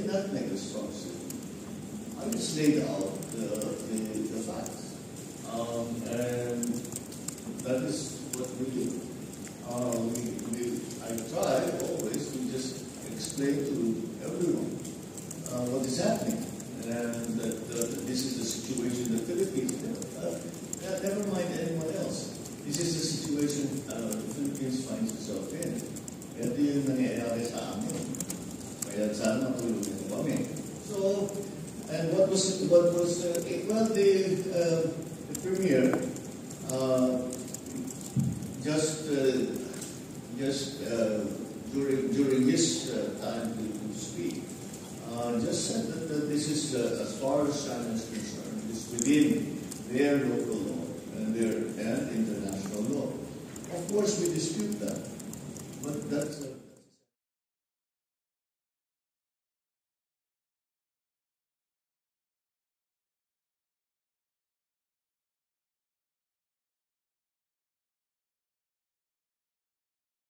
did not make a strong statement. I just laid out the facts. And that is what we do. I try always to just explain to everyone what is happening. And that this is the situation in the Philippines. Never mind anyone else. This is the situation the Philippines finds itself in. Ito yung nangyayari sa amin. Kaya sana matulungan ko kami. So, and what was well, the Premier just during his time to speak, just said that this is, as far as China is concerned, is within their local law and international law. Of course, we dispute that, but that's